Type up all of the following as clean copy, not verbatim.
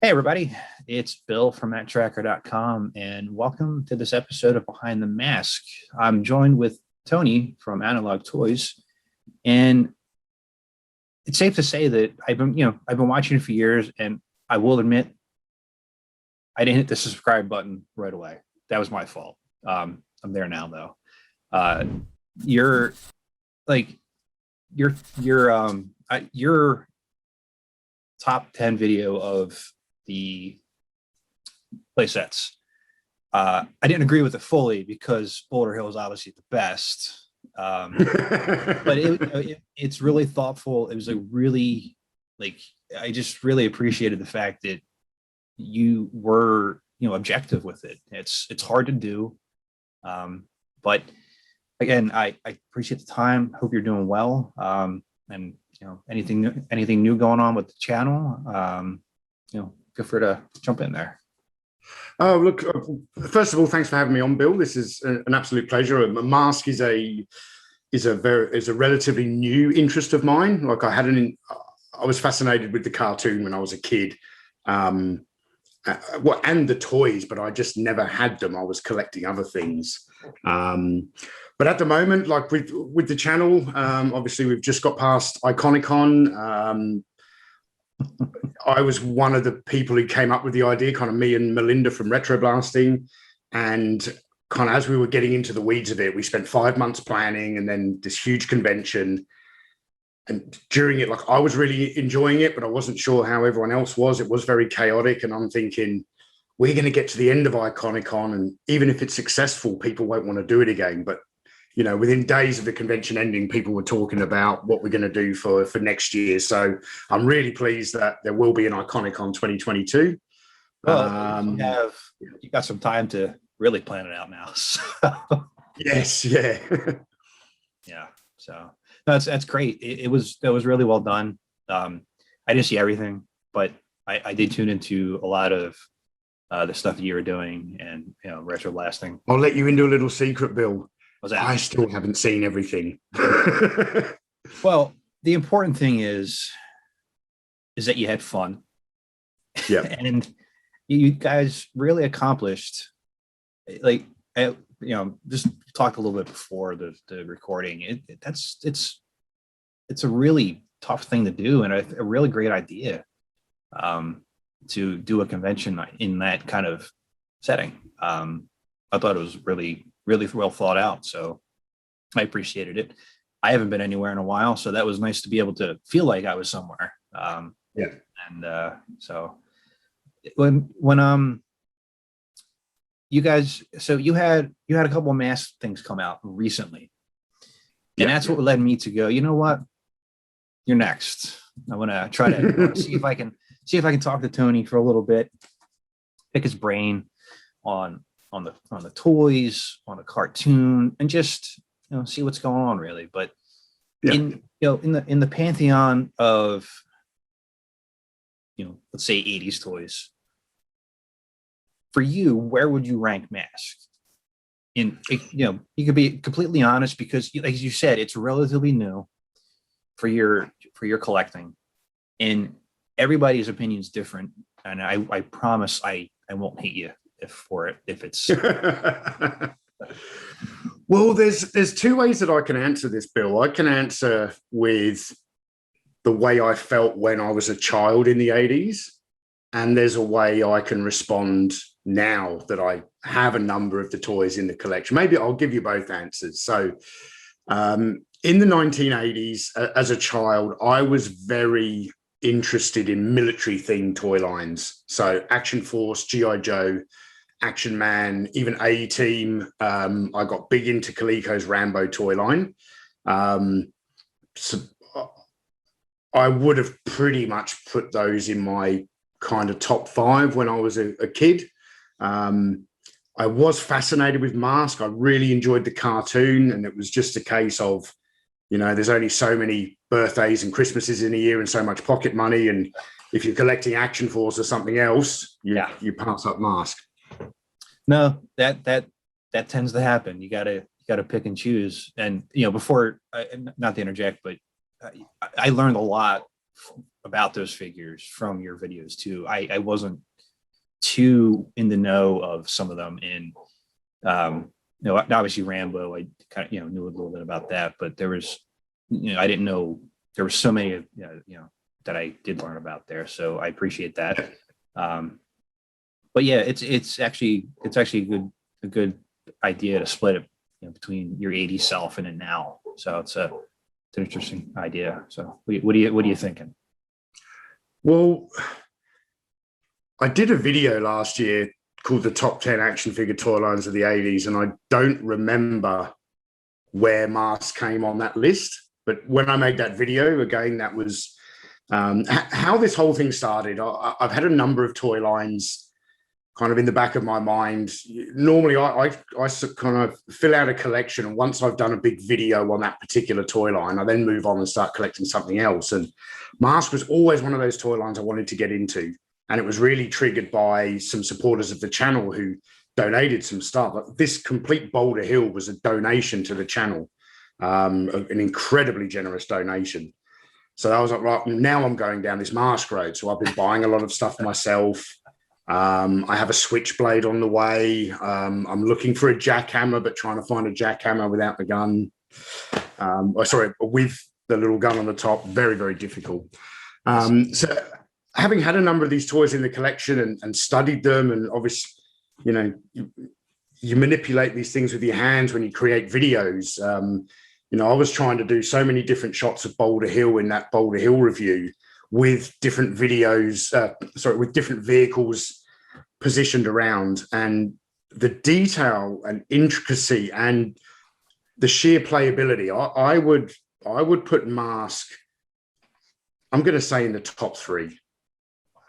Hey, everybody. It's Bill from Matt-Trakker.com, and welcome to this episode of Behind the Mask. I'm joined with Tony from Analog Toys, and it's safe to say that I've been watching you for years, and I will admit I didn't hit the subscribe button right away. That was my fault. I'm there now, though. Your like your top 10 video of the play sets. I didn't agree with it fully because Boulder Hill is obviously the best. But it's really thoughtful. It was I just really appreciated the fact that you were, objective with it. It's hard to do. But again, I appreciate the time. Hope you're doing well. And anything new going on with the channel, feel free to jump in there. Oh, look, first of all, thanks for having me on, Bill. This is an absolute pleasure. M.A.S.K is a relatively new interest of mine. Like I was fascinated with the cartoon when I was a kid, and the toys, but I just never had them. I was collecting other things. But at the moment, like with the channel, obviously we've just got past Iconicon. I was one of the people who came up with the idea, kind of me and Melinda from Retro Blasting. And kind of as we were getting into the weeds of it, we spent 5 months planning and then this huge convention. And during it, like I was really enjoying it, but I wasn't sure how everyone else was. It was very chaotic. And I'm thinking, we're going to get to the end of Iconicon. And even if it's successful, people won't want to do it again. But within days of the convention ending, people were talking about what we're going to do for next year. So I'm really pleased that there will be an Iconicon 2022. Well, you got some time to really plan it out now. So. Yes, yeah. Yeah. So no, that's great. It was really well done. I didn't see everything, but I did tune into a lot of the stuff that you were doing and retro blasting. I'll let you into a little secret, Bill. I still haven't seen everything. Well, the important thing is that you had fun. Yeah. And you guys really accomplished, just talked a little bit before the recording. It's a really tough thing to do and a really great idea to do a convention in that kind of setting. I thought it was really well thought out. So I appreciated it. I haven't been anywhere in a while, so that was nice to be able to feel like I was somewhere. Yeah. And so when you guys, so you had a couple of M.A.S.K things come out recently, and that's what led me to go, you know what, you're next. I want to try to see if I can talk to Tony for a little bit, pick his brain on the toys, on the cartoon, and just see what's going on really. But in the pantheon of let's say 80s toys, for you, where would you rank M.A.S.K? You could be completely honest because, like you said, it's relatively new for your collecting, and everybody's opinion is different. And I promise I won't hate you if it's. Well, there's two ways that I can answer this, Bill. I can answer with the way I felt when I was a child in the 80s, and there's a way I can respond now that I have a number of the toys in the collection. Maybe I'll give you both answers. So in the 1980s, as a child, I was very interested in military themed toy lines. So Action Force, G.I. Joe, Action Man, even A-Team. I got big into Coleco's Rambo toy line. So I would have pretty much put those in my kind of top 5 when I was a kid. I was fascinated with M.A.S.K. I really enjoyed the cartoon, and it was just a case of, there's only so many birthdays and Christmases in a year and so much pocket money. And if you're collecting Action Force or something else, you pass up M.A.S.K. No, that tends to happen. You gotta pick and choose. And before, not to interject, but I learned a lot about those figures from your videos too. I wasn't too in the know of some of them. And obviously Rambo, I kind of knew a little bit about that, but there was I didn't know there were so many that I did learn about there. So I appreciate that. But yeah, it's actually a good idea to split it between your 80s self and now. So it's an interesting idea. So what are you thinking? Well, I did a video last year called the top 10 action figure toy lines of the 80s, and I don't remember where M.A.S.K came on that list. But when I made that video, again, that was how this whole thing started. I've had a number of toy lines kind of in the back of my mind. Normally, I kind of fill out a collection, and once I've done a big video on that particular toy line, I then move on and start collecting something else. And M.A.S.K was always one of those toy lines I wanted to get into. And it was really triggered by some supporters of the channel who donated some stuff. Like this complete Boulder Hill was a donation to the channel, an incredibly generous donation. So I was like, right, now I'm going down this M.A.S.K road. So I've been buying a lot of stuff myself. I have a switchblade on the way. I'm looking for a jackhammer, but trying to find a jackhammer without the gun. With the little gun on the top. Very, very difficult. So having had a number of these toys in the collection and studied them, and obviously, you manipulate these things with your hands when you create videos. I was trying to do so many different shots of Boulder Hill in that Boulder Hill review with different videos, with different vehicles positioned around, and the detail and intricacy and the sheer playability. I would put M.A.S.K, I'm going to say, in the top 3.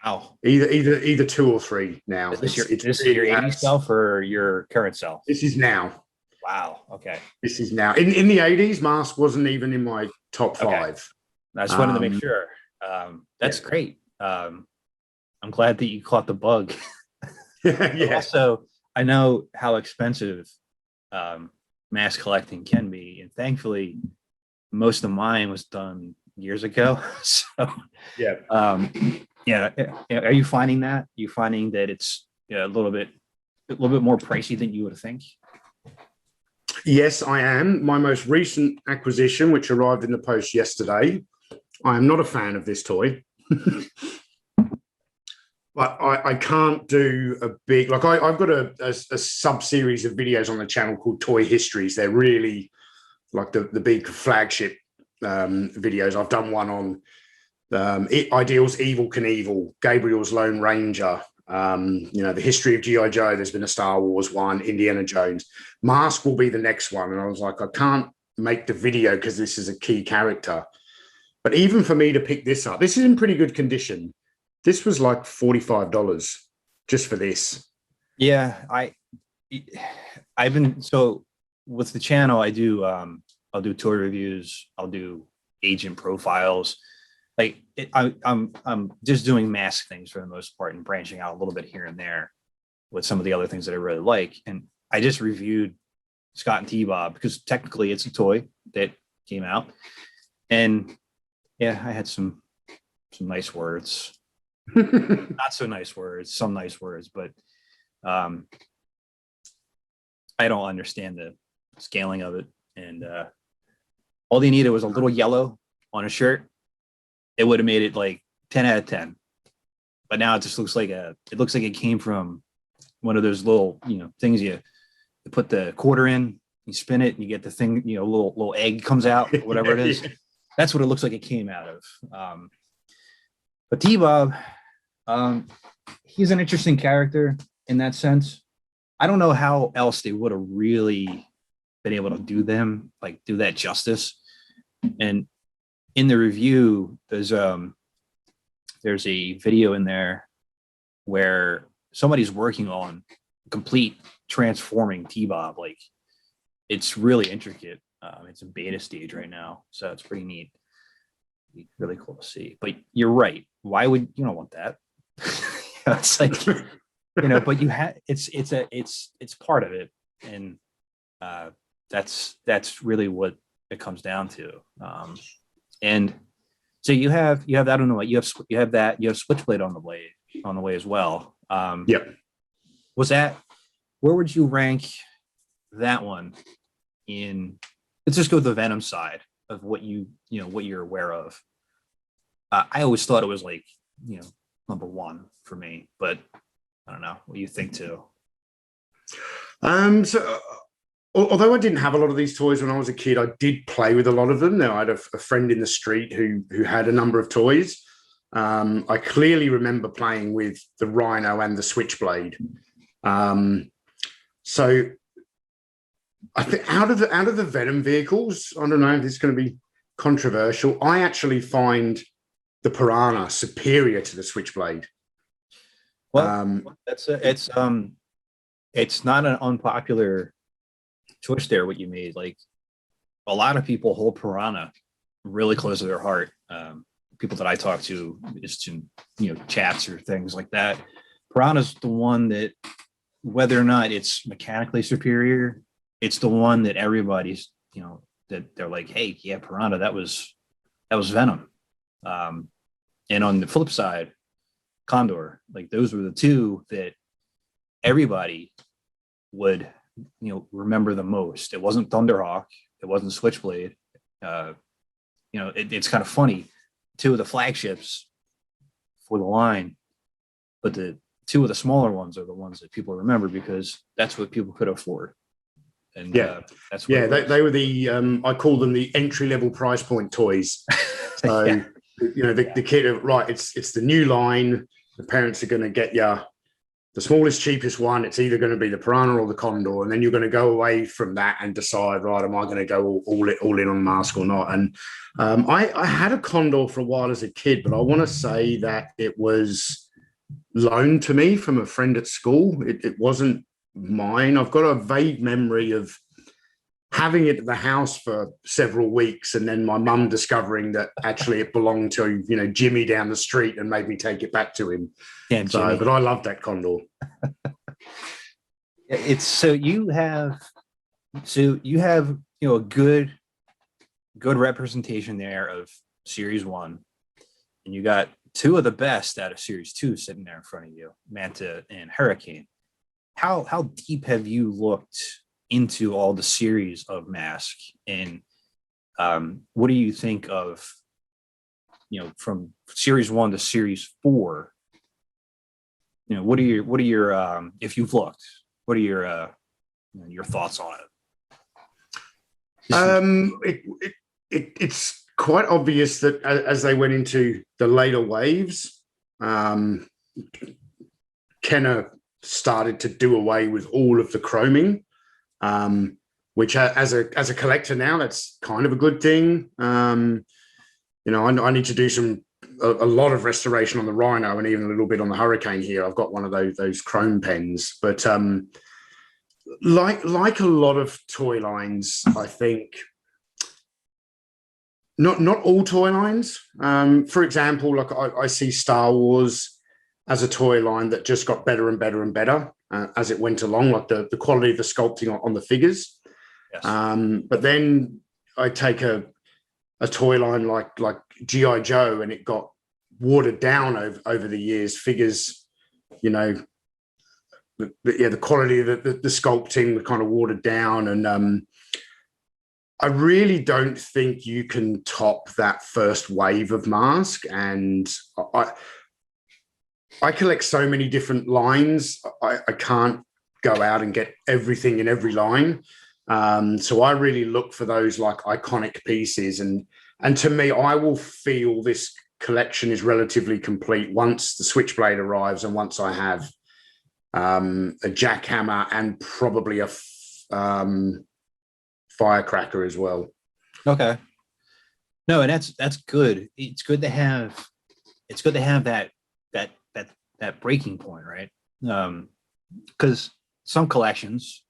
Wow. Either 2 or 3 now. Is this your 80s self or your current self? This is now. Wow. Okay. This is now. In the 80s, M.A.S.K wasn't even in my top 5. Okay. I just wanted to make sure. That's great. I'm glad that you caught the bug. Yeah. Also, I know how expensive mass collecting can be, and thankfully, most of mine was done years ago. So yeah. Are you finding that? You finding that it's a little bit more pricey than you would think? Yes, I am. My most recent acquisition, which arrived in the post yesterday, I am not a fan of this toy. But I can't do a big, I've got a sub-series of videos on the channel called Toy Histories. They're really like the big flagship videos. I've done one on Ideal's Evil Knievel, Gabriel's Lone Ranger, the history of G.I. Joe. There's been a Star Wars one, Indiana Jones. M.A.S.K will be the next one. And I was like, I can't make the video because this is a key character. But even for me to pick this up, this is in pretty good condition. This was like $45 just for this. Yeah, I've been, so with the channel, I do I'll do toy reviews, I'll do agent profiles. I'm just doing M.A.S.K things for the most part and branching out a little bit here and there with some of the other things that I really like. And I just reviewed Scott and T-Bob because technically it's a toy that came out. And yeah, I had some nice words. Not so nice words, some nice words, but I don't understand the scaling of it. And all they needed was a little yellow on a shirt. It would have made it like 10 out of 10. But now it just looks like it came from one of those little, things you put the quarter in, you spin it, and you get the thing, little egg comes out, whatever it is. That's what it looks like it came out of. But T-Bob, he's an interesting character in that sense. I don't know how else they would have really been able to do that justice. And in the review, there's a video in there where somebody's working on complete transforming T-Bob. Like, it's really intricate. It's in beta stage right now, so it's pretty neat. Really cool to see. But you're right. Why would you don't want that? It's like, but you have it's part of it, and that's really what it comes down to. And So you have that on the way. You have that. You have Switchblade on the way as well. Yep. Was that where would you rank that one in? Let's just go with the Venom side of what what you're aware of. I always thought it was like number one for me, but I don't know what you think too. So although I didn't have a lot of these toys when I was a kid, I did play with a lot of them. Now I had a friend in the street who had a number of toys. I clearly remember playing with the Rhino and the Switchblade. So I think out of the Venom vehicles, I don't know if this is going to be controversial. I actually find the Piranha superior to the Switchblade. Well, it's not an unpopular choice there. What you made, like a lot of people hold Piranha really close to their heart. People that I talk to, just in chats or things like that. Piranha's the one that, whether or not it's mechanically superior, it's the one that everybody's that they're like, hey, yeah, Piranha, that was Venom. And on the flip side, Condor, like those were the two that everybody would remember the most. It wasn't Thunderhawk, it wasn't Switchblade. It's kind of funny. Two of the flagships for the line, but the two of the smaller ones are the ones that people remember because that's what people could afford. And that's what they were the I call them the entry level price point toys. So the kid, right? It's the new line. The parents are going to get you the smallest, cheapest one. It's either going to be the Piranha or the Condor, and then you're going to go away from that and decide, right, am I going to go all in on M.A.S.K or not? And I had a Condor for a while as a kid, but I want to say that it was loaned to me from a friend at school. It wasn't mine. I've got a vague memory of having it at the house for several weeks and then my mum discovering that actually it belonged to Jimmy down the street and made me take it back to him. But I love that Condor. You have a good representation there of Series 1, and you got two of the best out of Series 2 sitting there in front of you, Manta and Hurricane. How deep have you looked into all the series of M.A.S.K, and what do you think of from Series 1 to Series 4? What are your if you've looked, what are your thoughts on it? It's quite obvious that as they went into the later waves, Kenner started to do away with all of the chroming, which as a collector now, that's kind of a good thing. I need to do a lot of restoration on the Rhino and even a little bit on the Hurricane here. I've got one of those chrome pens, but like a lot of toy lines, I think not all toy lines. For example, like I see Star Wars as a toy line that just got better and better and better as it went along, like the quality of the sculpting on the figures. Yes. But then I take a toy line like G.I. Joe, and it got watered down over the years. Figures, the quality of the sculpting kind of watered down, and I really don't think you can top that first wave of M.A.S.K. And I collect so many different lines. I can't go out and get everything in every line. So I really look for those like iconic pieces. And to me, I will feel this collection is relatively complete once the Switchblade arrives and once I have a jackhammer and probably a firecracker as well. Okay. No, and that's good. It's good to have that breaking point, right? Because some collections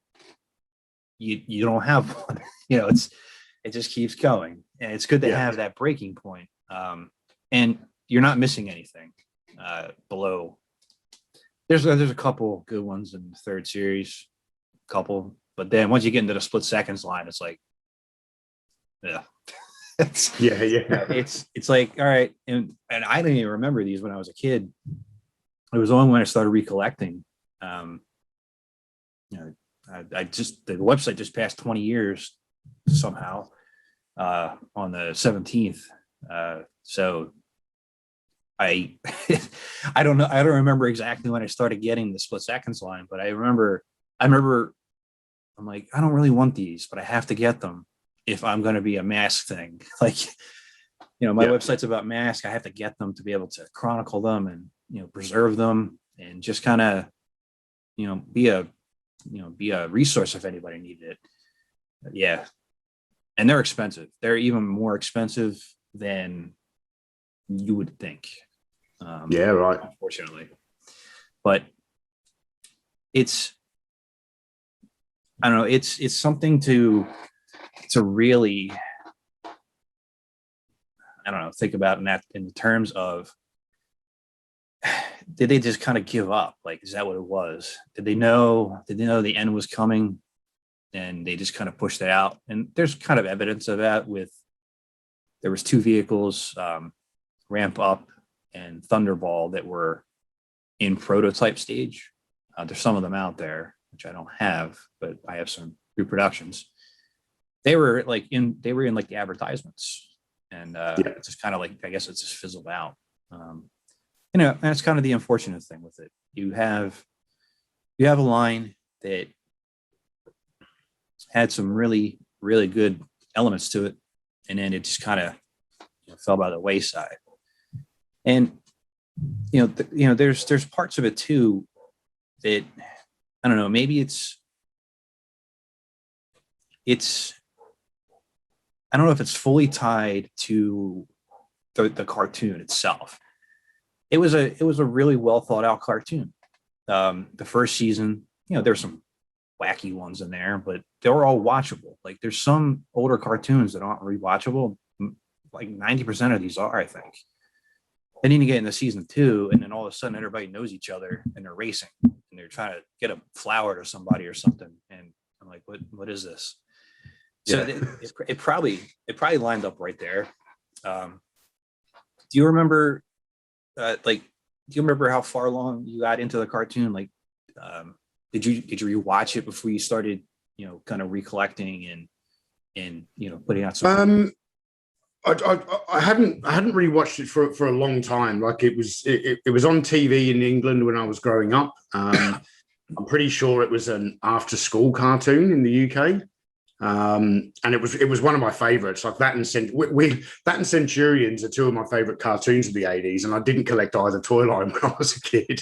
you don't have one. It just keeps going, and it's good to have that breaking point. And you're not missing anything below. There's a couple good ones in the third series, but then once you get into the split seconds line, it's like, yeah. Yeah, It's like, all right, and I didn't even remember these when I was a kid. It was only when I started recollecting. Um, I just the website just passed 20 years somehow on the 17th. So I I don't know. I don't remember exactly when I started getting the split seconds line, but I remember I'm like, I don't really want these, but I have to get them if I'm going to be a mask thing. Like, my website's about mask. I have to get them to be able to chronicle them and, preserve them and just kind of, be a resource if anybody needed it. Yeah. And they're expensive. They're even more expensive than you would think. Yeah, right. Unfortunately, but I don't know. It's something to really, I don't know, think about in the terms of, did they just kind of give up? Like, is that what it was? Did they know the end was coming and they just kind of pushed it out? And there's kind of evidence of that there was two vehicles, Ramp Up and Thunderball, that were in prototype stage. There's some of them out there, which I don't have, but I have some reproductions. They were in the advertisements, and it's just kind of like, I guess it just fizzled out. And that's kind of the unfortunate thing with it. You have a line that had some really, really good elements to it, and then it just kind of fell by the wayside. And there's parts of it too that, I don't know, maybe it's I don't know if it's fully tied to the cartoon itself. It was a really well thought out cartoon. The first season, there's some wacky ones in there, but they were all watchable. Like, there's some older cartoons that aren't rewatchable. Like 90% of these are, I think. And then you get into season 2, and then all of a sudden everybody knows each other and they're racing and they're trying to get a flower to somebody or something. And I'm like, what is this? So it probably lined up right there. Do you remember, do you remember how far along you got into the cartoon? Like, did you rewatch it before you started, kind of recollecting and putting out some? I hadn't really watched it for a long time. Like, it was on TV in England when I was growing up. I'm pretty sure it was an after school cartoon in the UK. And it was one of my favorites. Like that and Centurions are two of my favorite cartoons of the 80s, and I didn't collect either toy line when I was a kid.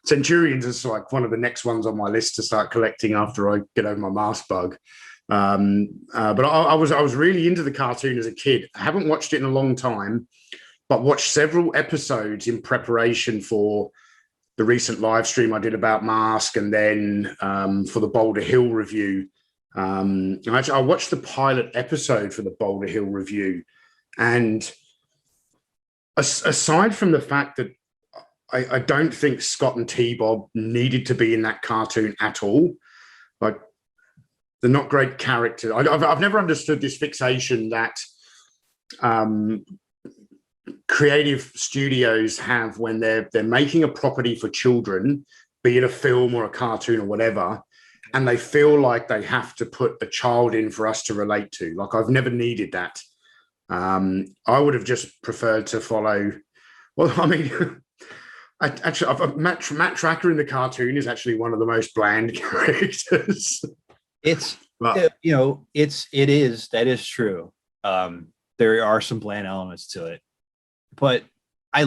Centurions is like one of the next ones on my list to start collecting after I get over my mask bug. But I was really into the cartoon as a kid. I haven't watched it in a long time, but watched several episodes in preparation for the recent live stream I did about M.A.S.K, and then for the Boulder Hill review. I watched the pilot episode for the Boulder Hill review, and aside from the fact that I don't think Scott and T-Bob needed to be in that cartoon at all, like, they're not great characters. I've never understood this fixation that creative studios have when they're making a property for children, be it a film or a cartoon or whatever, and they feel like they have to put a child in for us to relate to. Like, I've never needed that. I would have just preferred to follow. Well, I mean, Matt-Trakker in the cartoon is actually one of the most bland characters. That is true. There are some bland elements to it, but I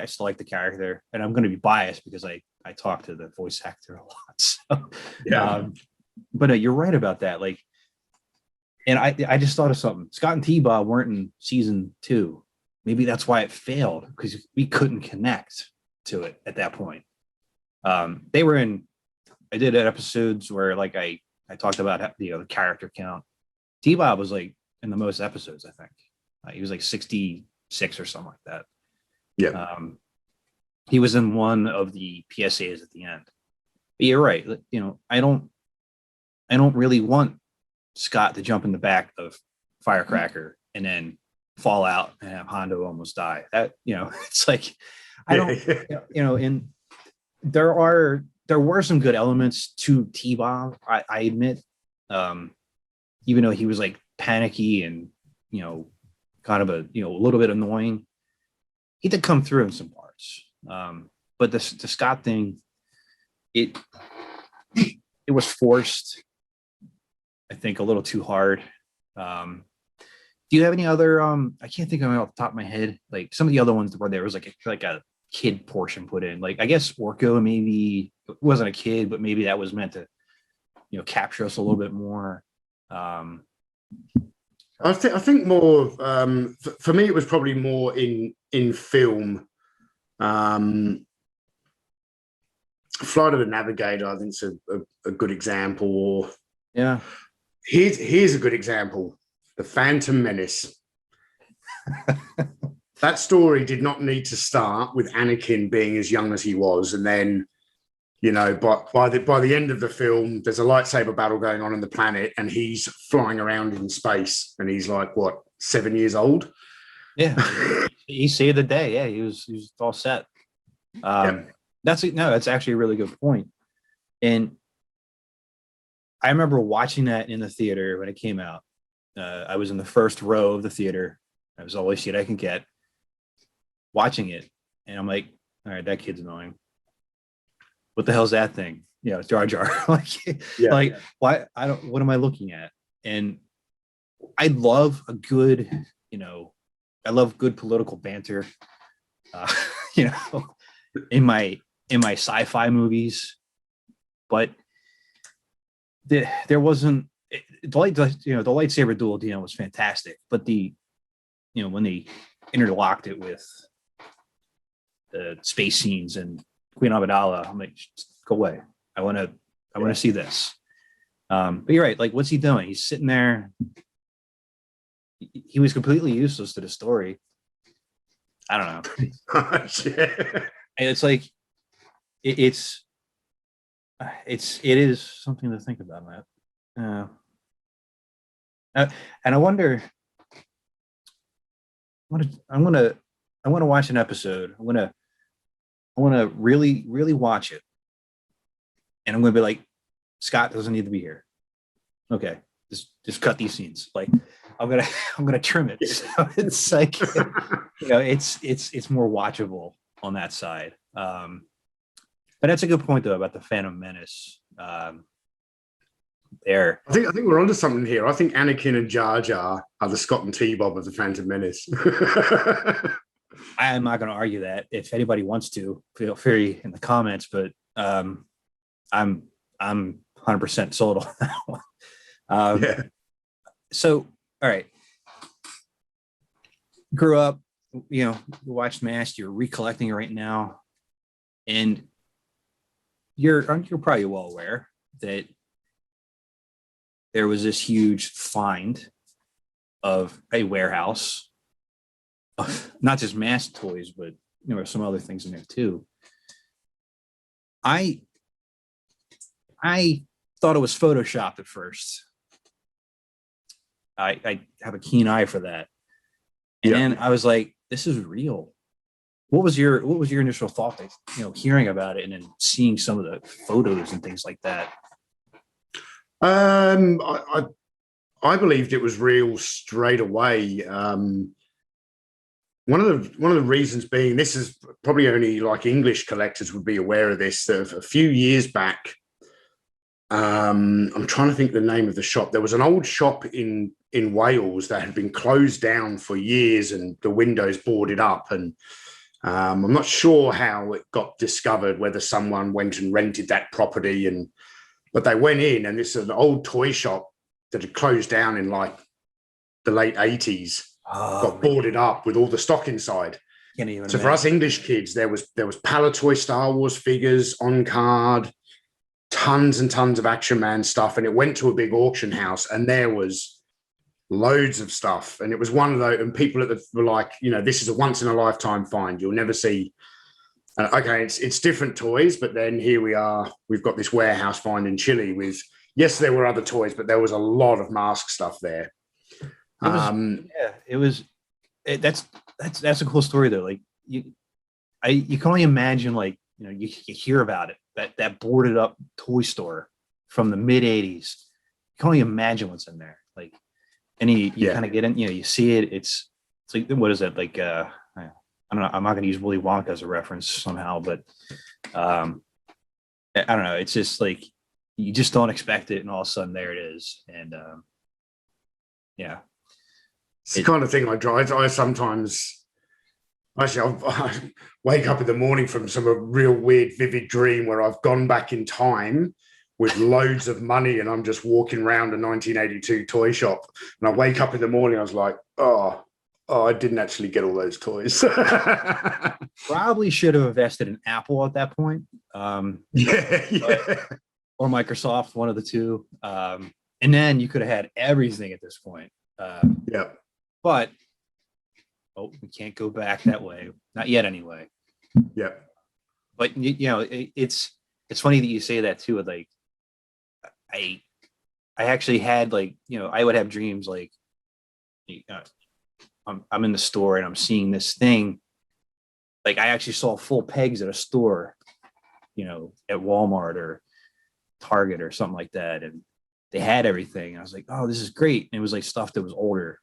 still like the character, and I'm going to be biased because I talk to the voice actor a lot. So, yeah. But you're right about that. Like, and I just thought of something. Scott and T-Bob weren't in season 2. Maybe that's why it failed, because we couldn't connect to it at that point. They were in. I did episodes where, like, I talked about the character count. T-Bob was like in the most episodes, I think. He was like 66 or something like that. Yeah. He was in one of the PSAs at the end. But you're right. I don't really want Scott to jump in the back of Firecracker and then fall out and have Hondo almost die. That, it's like, I don't, and there were some good elements to T-Bomb, I admit. Even though he was like panicky and, kind of a little bit annoying, he did come through in some parts. But the Scott thing, it was forced, I think, a little too hard. Do you have any other? I can't think of them off the top of my head. Like some of the other ones where there was like a kid portion put in. Like I guess Orko maybe wasn't a kid, but maybe that was meant to, capture us a little bit more. I think more for me, it was probably more in film. Flight of the Navigator, I think, is a good example. Or yeah, here's a good example: The Phantom Menace. That story did not need to start with Anakin being as young as he was, and then, but by the end of the film, there's a lightsaber battle going on the planet, and he's flying around in space, and he's like, what, 7 years old? Yeah, he saved the day. Yeah, he was all set. That's actually a really good point. And I remember watching that in the theater when it came out. I was in the first row of the theater. I was always seat I can get, watching it, and I'm like, all right, that kid's annoying. What the hell's that thing? Jar Jar. Why? What am I looking at? And I love a good, I love good political banter. In my sci-fi movies, but there wasn't the lightsaber duel. Was fantastic, but when they interlocked it with the space scenes and Queen Amidala, I'm like, go away. I want to see this. But you're right. Like, what's he doing? He's sitting there. He was completely useless to the story. I don't know. And it's like, it is something to think about, Matt. And I wonder. I want to watch an episode. I want to really, really watch it. And I'm going to be like, Scott doesn't need to be here. Okay, just cut these scenes. Like, I'm gonna trim it. So it's like, it's more watchable on that side. But that's a good point though about the Phantom Menace. There, I think we're onto something here. I think Anakin and Jar Jar are the Scott and T-Bob of the Phantom Menace. I am not going to argue that. If anybody wants to, feel free in the comments. But I'm 100% sold on that one. So, all right. Grew up, you watched M.A.S.K. You're recollecting it right now, and you're probably well aware that there was this huge find of a warehouse of not just M.A.S.K. toys, but there were some other things in there too. I thought it was photoshopped at first. I have a keen eye for that. And then I was like, this is real. What was your initial thought that, hearing about it and then seeing some of the photos and things like that? I believed it was real straight away. One of the reasons being, this is probably only like English collectors would be aware of this. That a few years back, I'm trying to think the name of the shop. There was an old shop in Wales that had been closed down for years and the windows boarded up. And I'm not sure how it got discovered, whether someone went and rented that property, but they went in, and this is an old toy shop that had closed down in like the late 80s. Got boarded up with all the stock inside. So for us English kids, there was Palatoy Star Wars figures on card, tons and tons of Action Man stuff, and it went to a big auction house, and there was loads of stuff. And it was one of those, and people were like, this is a once in a lifetime find. You'll never see. Okay, it's different toys, but then here we are. We've got this warehouse find in Chile with, yes, there were other toys, but there was a lot of M.A.S.K. stuff there. It was, yeah, it was. That's a cool story though. Like you can only imagine, like, you hear about it, that boarded up toy store from the mid '80s. You can only imagine what's in there. Like, and you kind of get in, you see it. It's like, what is it like? I don't know. I'm not going to use Willy Wonka as a reference somehow, but I don't know. It's just like you just don't expect it, and all of a sudden there it is. And yeah, it's the kind of thing I drive. I sometimes, actually, I wake up in the morning from some real weird, vivid dream where I've gone back in time with loads of money and I'm just walking around a 1982 toy shop. And I wake up in the morning, I was like, oh, I didn't actually get all those toys. probably should have invested in Apple at that point. Yeah. Or Microsoft, one of the two. And then you could have had everything at this point. Yeah. But we can't go back that way. Not yet, anyway. Yeah. But it's funny that you say that too. Like, I actually had, like, I would have dreams like, I'm in the store and I'm seeing this thing. Like, I actually saw full pegs at a store, at Walmart or Target or something like that, and they had everything. I was like, oh, this is great. And it was like stuff that was older.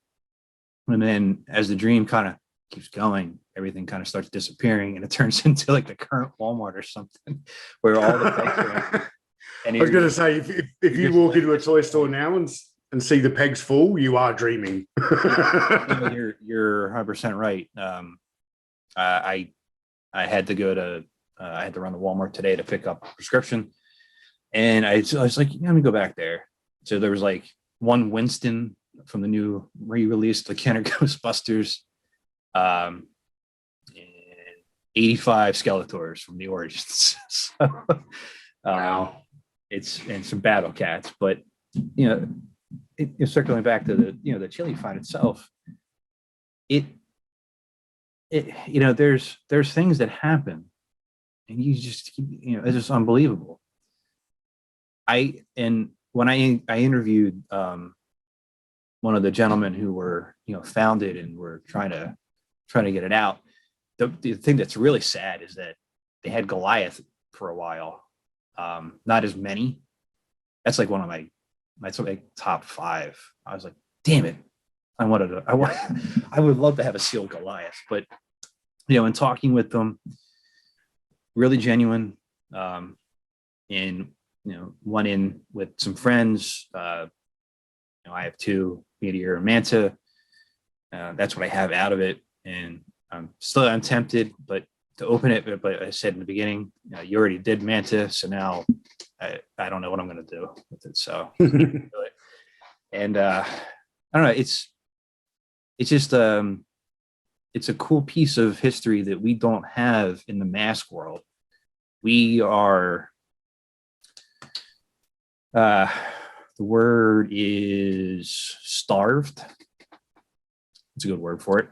And then as the dream kind of keeps going, everything kind of starts disappearing, and it turns into like the current Walmart or something, where all the pegs are. And I was going to say, if you walk into a toy store now and see the pegs full, you are dreaming. You're 100% right. I had to go to I had to run to Walmart today to pick up a prescription, and I was like, let me go back there. So there was like one Winston from the new re-release, the Kenner Ghostbusters, and 85 Skeletors from the Origins. So, Wow. And some Battle Cats, but circling back to the chili fight itself, there's things that happen, and you just keep, it's just unbelievable. When I interviewed one of the gentlemen who were founded and were trying to get it out, the thing that's really sad is that they had Goliath for a while, not as many. That's like one of my top 5. I was like, damn it, I would love to have a sealed Goliath, but in talking with them, really genuine, and went in with some friends. I have 2, Meteor and Manta. That's what I have out of it, and I'm tempted, but to open it. But I said in the beginning, you already did Manta, so now I don't know what I'm going to do with it. So, and I don't know. It's just it's a cool piece of history that we don't have in the mask world. We are the word is starved. It's a good word for it,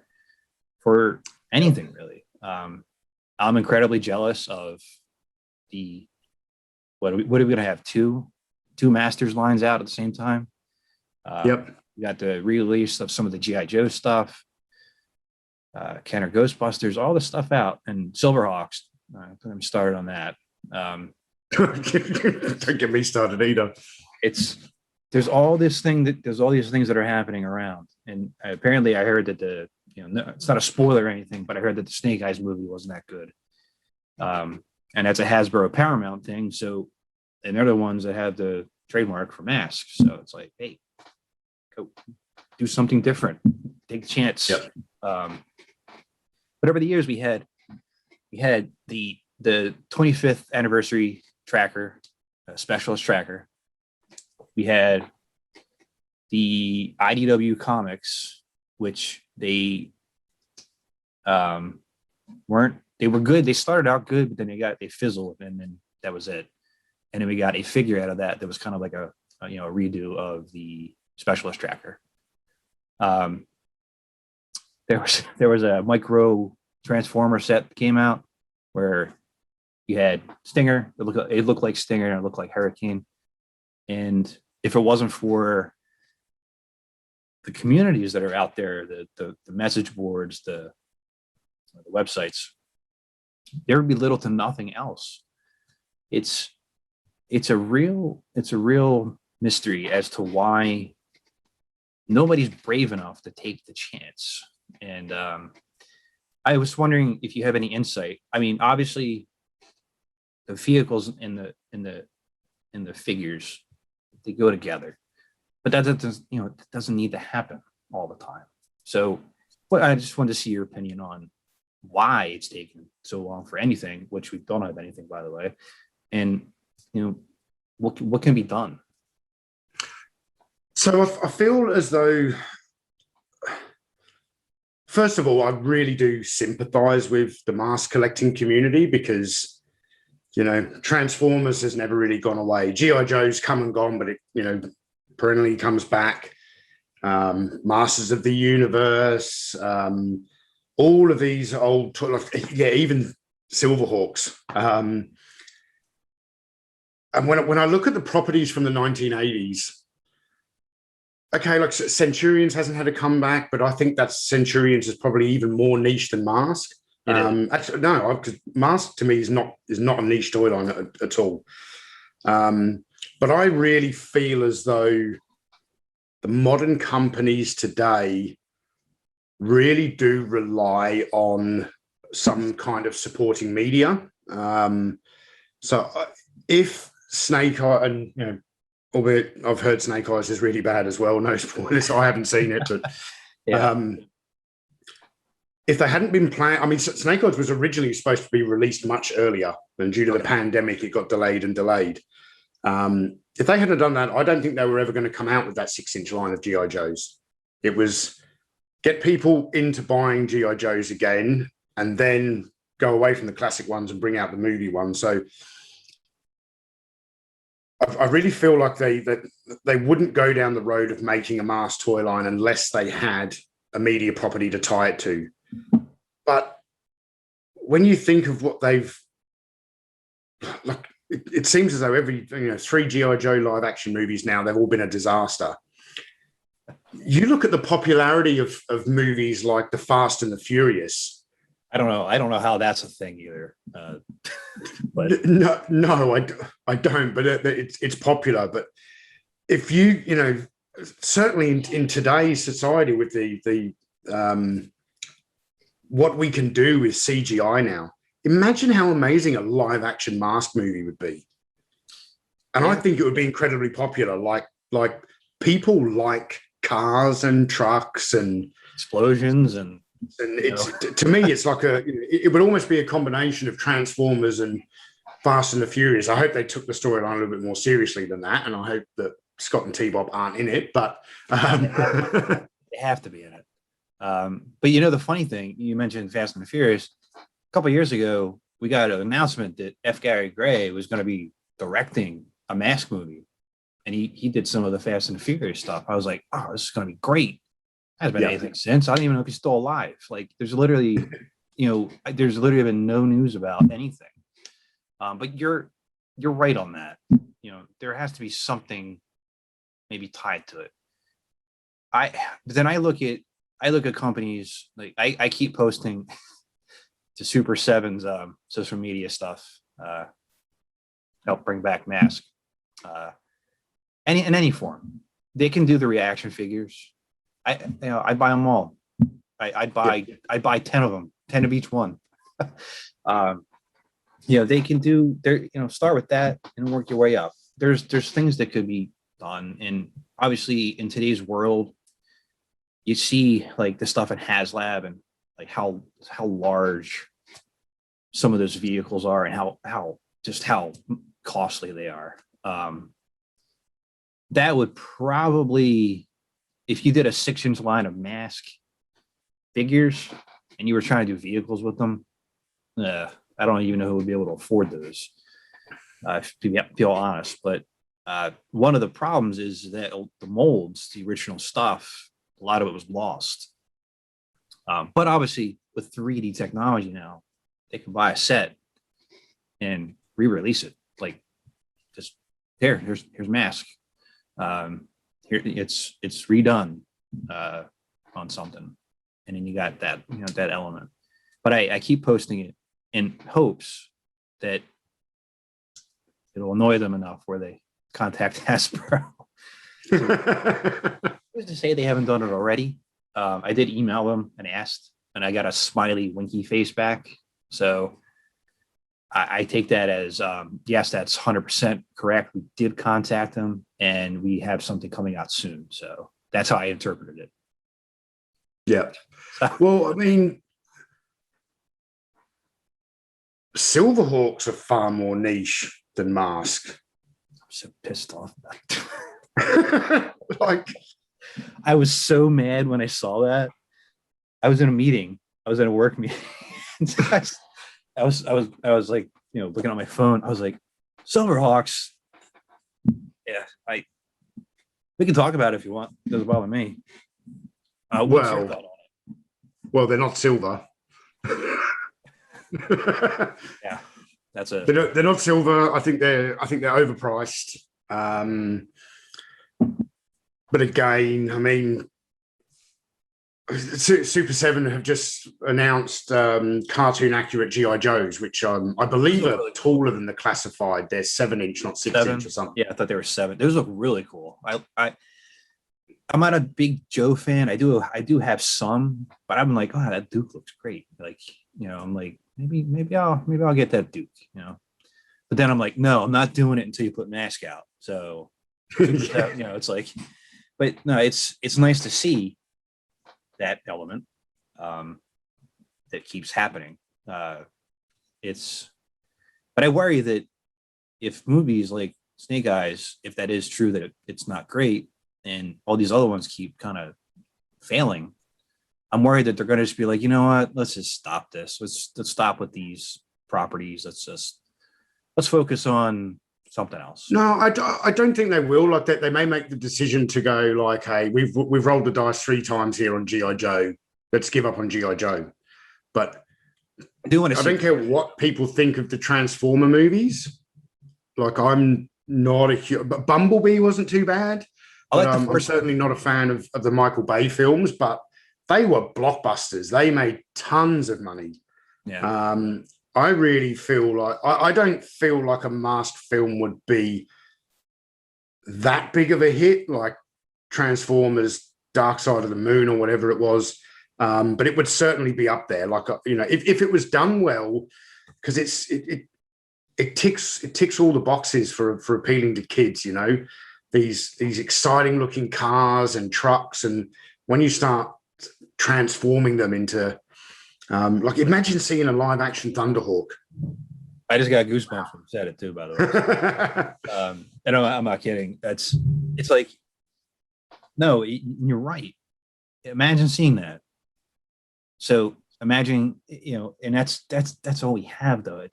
for anything really. I'm incredibly jealous of what are we going to have, two Masters lines out at the same time. Yep. We got the release of some of the G.I. Joe stuff, Kenner Ghostbusters, all the stuff out, and Silverhawks. I'm started on that. Don't get me started either. There's all these things that are happening around, and apparently I heard that it's not a spoiler or anything, but I heard that the Snake Eyes movie wasn't that good. And that's a Hasbro Paramount thing. So, and they're the ones that have the trademark for M.A.S.K. So it's like, hey, go do something different, take a chance. Yep. But over the years, we had the 25th anniversary tracker, specialist tracker. We had the IDW comics, which they were good. They started out good, but then they fizzled, and then that was it. And then we got a figure out of that was kind of like a redo of the specialist tracker. There was a micro transformer set that came out where you had Stinger. It looked like Stinger, and it looked like Hurricane. And if it wasn't for the communities that are out there, the message boards, the websites, there would be little to nothing else. It's a real mystery as to why nobody's brave enough to take the chance. And I was wondering if you have any insight. I mean, obviously, the vehicles and the figures, they go together, but that doesn't, it doesn't need to happen all the time. So, well, I just wanted to see your opinion on why it's taken so long for anything, which we don't have anything, by the way, and what can be done. So I feel as though, first of all, I really do sympathize with the mask collecting community because, Transformers has never really gone away. G.I. Joe's come and gone, but it, perennially comes back. Masters of the Universe, all of these old, even Silverhawks. And when I look at the properties from the 1980s, okay, like Centurions hasn't had a comeback, but I think that Centurions is probably even more niche than Mask. Actually, no, because Mask to me is not a niche storyline at all. But I really feel as though the modern companies today really do rely on some kind of supporting media. So if Snake Eye, and albeit I've heard Snake Eyes is really bad as well. No spoilers. I haven't seen it, but if they hadn't been planning, I mean, Snake Eyes was originally supposed to be released much earlier, and due to the pandemic, it got delayed and delayed. If they hadn't done that, I don't think they were ever going to come out with that 6-inch line of G.I. Joes. It was get people into buying G.I. Joes again, and then go away from the classic ones and bring out the movie ones. So I really feel like they wouldn't go down the road of making a Mask toy line unless they had a media property to tie it to. But when you think of what they've, like, it seems as though every 3 G.I. Joe live action movies now, they've all been a disaster. You look at the popularity of movies like The Fast and the Furious. I don't know how that's a thing either. But no, I don't. But it's popular. But if you certainly in today's society with the what we can do with CGI now, imagine how amazing a live action Mask movie would be. And I think it would be incredibly popular. Like people like cars and trucks and explosions and it's to me it's like it would almost be a combination of Transformers and Fast and the Furious. I hope they took the storyline a little bit more seriously than that, and I hope that Scott and T-Bob aren't in it, but they have to be in it. But the funny thing, you mentioned Fast and the Furious. A couple of years ago, we got an announcement that F. Gary Gray was going to be directing a M.A.S.K movie, and he did some of the Fast and the Furious stuff. I was like, oh, this is going to be great. Hasn't been anything since. I don't even know if he's still alive. Like, there's literally been no news about anything. But you're right on that. There has to be something maybe tied to it. But then I look at companies like I keep posting to Super 7's social media stuff. Help bring back M.A.S.K. In any form. They can do the reaction figures. I buy them all. I'd buy 10 of them, 10 of each one. They can do start with that and work your way up. There's things that could be done. And obviously in today's world, you see like the stuff in HasLab and like how large some of those vehicles are and how costly they are. That would probably, if you did a 6-inch line of M.A.S.K figures and you were trying to do vehicles with them, I don't even know who would be able to afford those, to be honest. But one of the problems is that the molds, the original stuff, a lot of it was lost. But obviously with 3D technology now, they can buy a set and re-release it. Like, just here's M.A.S.K. Here it's redone. on something, and then you got that, that element. But I keep posting it in hopes that it'll annoy them enough where they contact Hasbro. Who's to say they haven't done it already? I did email them and asked, and I got a smiley winky face back. So I take that as yes, that's 100% correct. We did contact them, and we have something coming out soon. So that's how I interpreted it. Yeah. Well, I mean, Silverhawks are far more niche than M.A.S.K. I'm so pissed off. Like, I was so mad when I saw that. I was in a meeting. I was in a work meeting. I was like, looking at my phone. I was like, Silverhawks. Yeah, we can talk about it if you want. It doesn't bother me. What's your thought on it? Well, they're not silver. Yeah, that's a. They're not silver. I think they're overpriced. But again, I mean, Super 7 have just announced cartoon accurate GI Joes, which I believe are taller than the classified. They're 7-inch, not 6-inch or something. Yeah, I thought they were 7. Those look really cool. I'm not a big Joe fan. I do have some, but I'm like, oh, that Duke looks great. Like, I'm like, maybe I'll get that Duke, But then I'm like, no, I'm not doing it until you put M.A.S.K out. So, it's like, but no, it's nice to see that element that keeps happening. But I worry that if movies like Snake Eyes, if that is true, that it's not great, and all these other ones keep kind of failing, I'm worried that they're going to just be like, you know what, let's just stop this. Let's stop with these properties. Let's focus on something else. No, I don't think they will. Like that, they may make the decision to go like, hey, we've rolled the dice 3 times here on GI Joe. Let's give up on GI Joe. But I don't care what people think of the Transformer movies. Like, I'm not a huge, but Bumblebee wasn't too bad. I'm certainly not a fan of the Michael Bay films, but they were blockbusters. They made tons of money. Yeah. I really feel like I don't feel like a M.A.S.K film would be that big of a hit, like Transformers, Dark Side of the Moon, or whatever it was. But it would certainly be up there. Like, if it was done well, because it ticks all the boxes for appealing to kids. These exciting looking cars and trucks, and when you start transforming them into like, imagine seeing a live action Thunderhawk. I just got goosebumps when you said it too, by the way. And I'm not kidding. It's like, no, you're right. Imagine seeing that. So imagine, and that's all we have, though.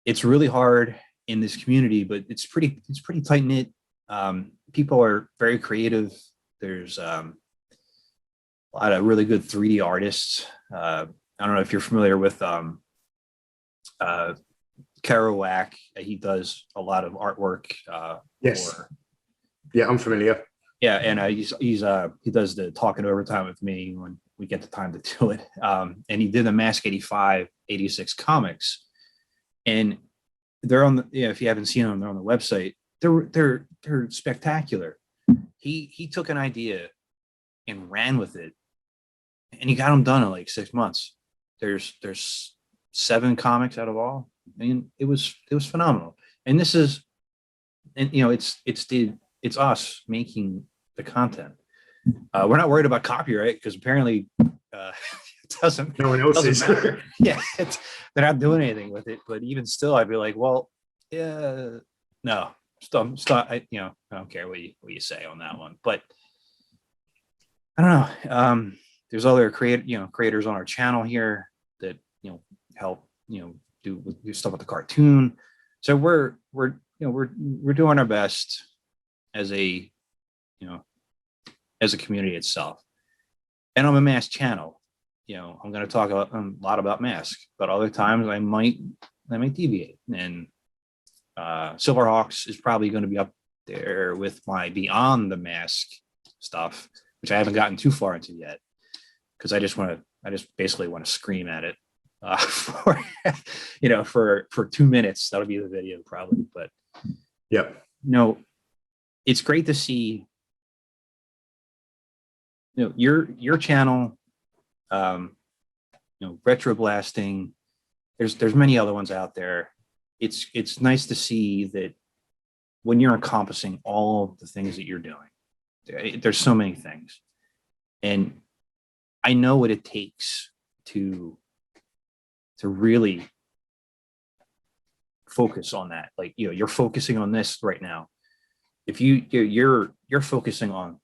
It's really hard in this community, but it's pretty tight knit. People are very creative. There's a lot of really good 3D artists. I don't know if you're familiar with Kerouac. He does a lot of artwork. Yes. Yeah, I'm familiar. Yeah, and he does the talking overtime with me when we get the time to do it. And he did the M.A.S.K 85, 86 comics, and they're on the, if you haven't seen them, they're on the website. They're spectacular. He took an idea and ran with it, and he got them done in like 6 months. There's 7 comics out of all. I mean, it was phenomenal. And this is, and it's us making the content. We're not worried about copyright because apparently it doesn't. No one else is. Matter. Yeah, they're not doing anything with it. But even still, I'd be like, well, yeah, no, stop. I don't care what you say on that one. But I don't know. There's other creators on our channel here that help do stuff with the cartoon. So we're doing our best as a community itself. And on a M.A.S.K channel, I'm going to talk a lot about M.A.S.K, but other times I might deviate. And Silverhawks is probably going to be up there with my Beyond the M.A.S.K stuff, which I haven't gotten too far into yet, because I just basically want to scream at it for for 2 minutes. That'll be the video probably, but Yep. It's great to see your channel, retro blasting. There's many other ones out there. It's nice to see that when you're encompassing all of the things that you're doing, there's so many things, and I know what it takes to really focus on that. Like, you're focusing on this right now. If you're focusing on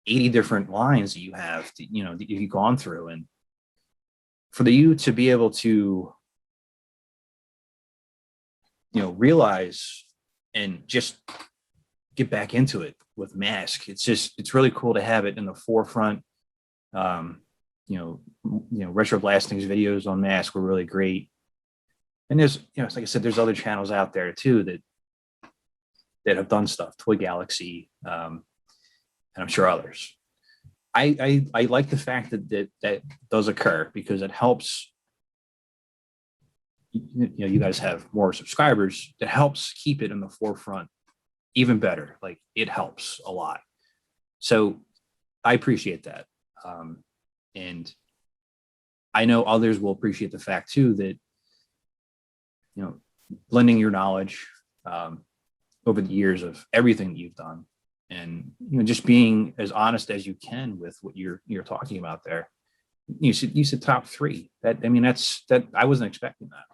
80 different lines that you have that you've gone through, and for you to be able to realize and just get back into it with M.A.S.K. It's really cool to have it in the forefront. Retro Blasting's videos on M.A.S.K. were really great. And there's, like I said, there's other channels out there too that have done stuff, Toy Galaxy, and I'm sure others. I like the fact that does occur, because it helps. You guys have more subscribers. That helps keep it in the forefront even better. Like, it helps a lot. So I appreciate that. And I know others will appreciate the fact too that, blending your knowledge over the years of everything that you've done, and just being as honest as you can with what you're talking about there. You said top 3. That I wasn't expecting that.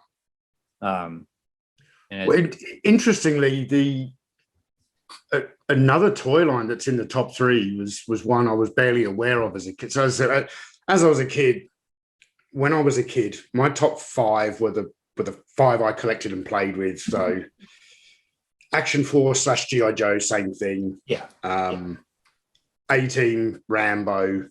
Interestingly, another toy line that's in the top 3 was one I was barely aware of as a kid. So as I was a kid, when I was a kid, my top 5 were the 5 I collected and played with. So Action Force / G.I. Joe, same thing. Yeah. A-Team, Rambo,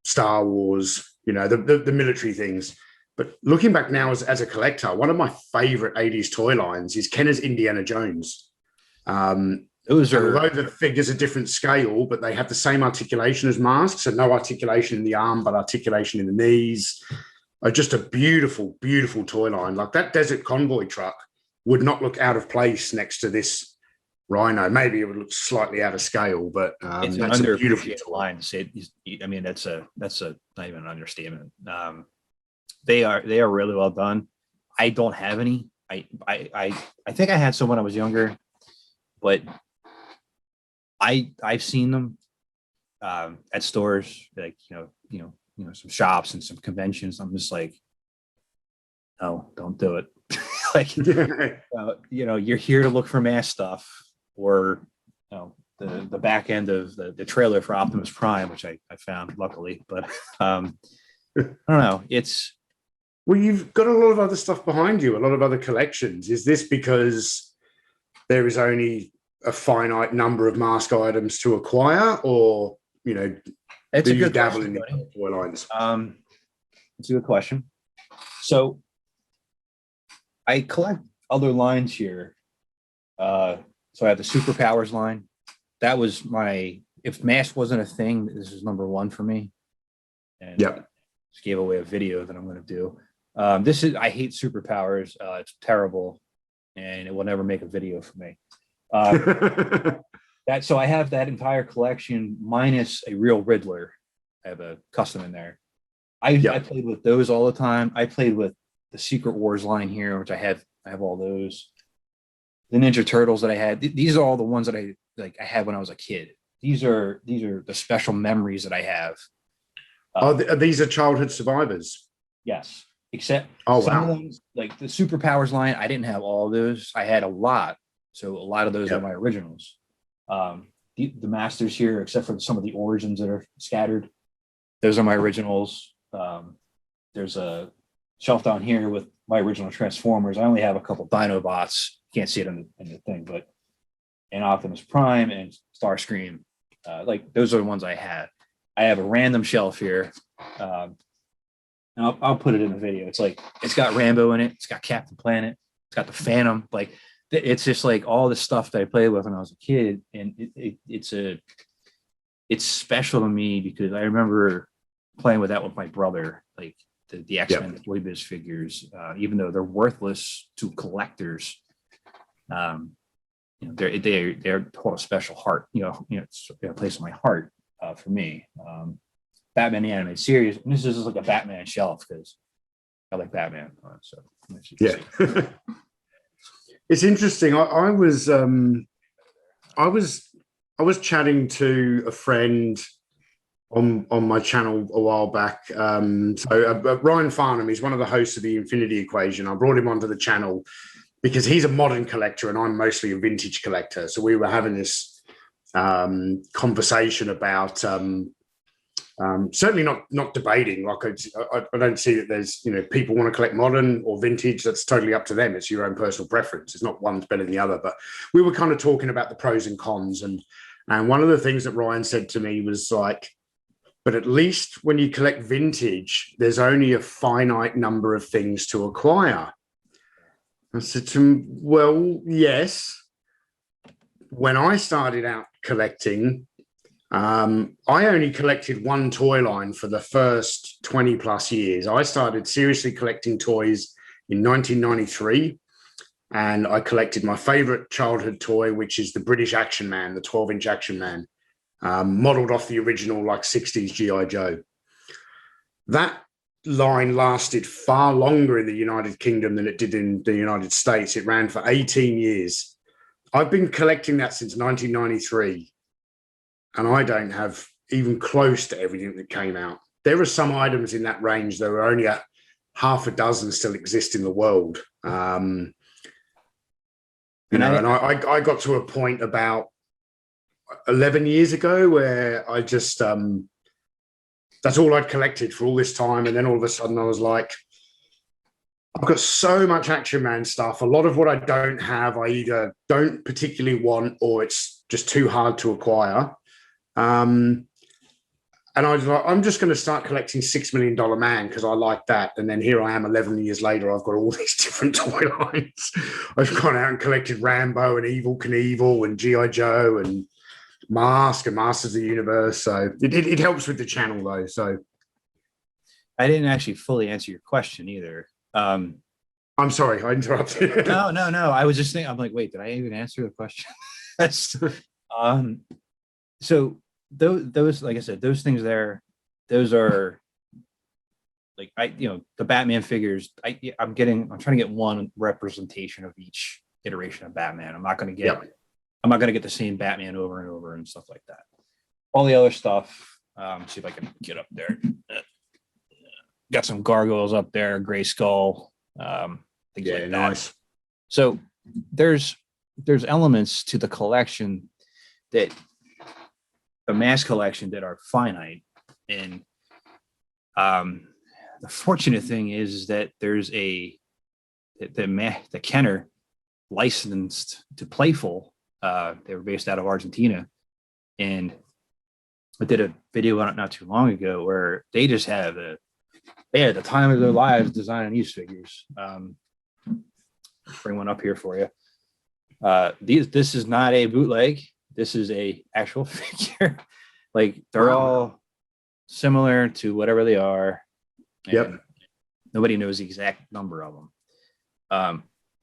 Star Wars, the military things. But looking back now as a collector, one of my favorite 80s toy lines is Kenner's Indiana Jones. Those are, although the figures are different scale, but they have the same articulation as M.A.S.K. So no articulation in the arm, but articulation in the knees. Just a beautiful, beautiful toy line. Like, that Desert Convoy truck would not look out of place next to this Rhino. Maybe it would look slightly out of scale, but it's an underappreciated line to say. That's not even an understatement. They are really well done. I don't have any. I think I had some when I was younger, but I've seen them at stores, like some shops and some conventions. I'm just like, no, don't do it. Like, you're here to look for M.A.S.K. stuff, or the back end of the trailer for Optimus Prime, which I found luckily. But I don't know. Well, you've got a lot of other stuff behind you, a lot of other collections. Is this because there is only a finite number of M.A.S.K. items to acquire, or it's do a you good dabble question, in the toy lines? It's a good question. So I collect other lines here. So I have the Superpowers line. That was if M.A.S.K. wasn't a thing, this is number 1 for me. And just gave away a video that I'm going to do. I hate Superpowers. It's terrible, and it will never make a video for me. So I have that entire collection minus a real Riddler. I have a custom in there. I played with those all the time. I played with the Secret Wars line here, which I have all those. The Ninja Turtles that I had. These are all the ones that I had when I was a kid. These are the special memories that I have. These are childhood survivors. Yes, except some of them, like the Superpowers line. I didn't have all of those. I had a lot, so a lot of those are my originals. The Masters here, except for some of the Origins that are scattered, those are my originals. There's a shelf down here with my original Transformers. I only have a couple Dinobots. Can't see it in the thing, but and Optimus Prime and Starscream, those are the ones I had. I have a random shelf here. And I'll put it in the video. It's got Rambo in it. It's got Captain Planet. It's got the Phantom. Like, it's just like all the stuff that I played with when I was a kid, and it's special to me because I remember playing with that with my brother, like the X-Men Toy Biz figures, even though they're worthless to collectors. They're hold a special heart, it's a place in my heart for me. Batman the Animated Series, and this is just like a Batman shelf because I like Batman. So yeah. It's interesting. I was chatting to a friend on my channel a while back. Ryan Farnham, he's one of the hosts of the Infinity Equation. I brought him onto the channel because he's a modern collector and I'm mostly a vintage collector. So we were having this conversation about certainly not debating. Like I don't see that there's people want to collect modern or vintage. That's totally up to them. It's your own personal preference. It's not one's better than the other. But we were kind of talking about the pros and cons, and one of the things that Ryan said to me was like, but at least when you collect vintage, there's only a finite number of things to acquire. I said to him, well, yes. When I started out collecting, I only collected one toy line for the first 20 plus years. I started seriously collecting toys in 1993, and I collected my favorite childhood toy, which is the British Action Man, the 12-inch Action Man, modeled off the original like 60s G.I. Joe. That line lasted far longer in the United Kingdom than it did in the United States. It ran for 18 years. I've been collecting that since 1993. And I don't have even close to everything that came out. There are some items in that range. There are only half a dozen still exist in the world. I got to a point about 11 years ago where I just, that's all I'd collected for all this time. And then all of a sudden I was like, I've got so much Action Man stuff. A lot of what I don't have, I either don't particularly want or it's just too hard to acquire. And I was like, I'm just going to start collecting $6 Million Man because I like that. And then here I am 11 years later, I've got all these different toy lines. I've gone out and collected Rambo and Evel Knievel and G.I. Joe and M.A.S.K and Masters of the Universe. So it helps with the channel though. So I didn't actually fully answer your question either. I'm sorry, I interrupted. No. I was just thinking, I'm like, wait, did I even answer the question? So those, like I said, those things there, those are like, the Batman figures, I'm trying to get one representation of each iteration of Batman. I'm not going to get the same Batman over and over and stuff like that. All the other stuff, see if I can get up there. Got some gargoyles up there, Gray Skull, things like that. Nice. So there's elements to the collection that the M.A.S.K collection that are finite, and the fortunate thing is that there's the Kenner licensed to Playful. They were based out of Argentina, and I did a video on it not too long ago where they just had the time of their lives designing these figures. Bring one up here for you. This is not a bootleg. This is a actual figure. Like they're all similar to whatever they are. Yep. Nobody knows the exact number of them.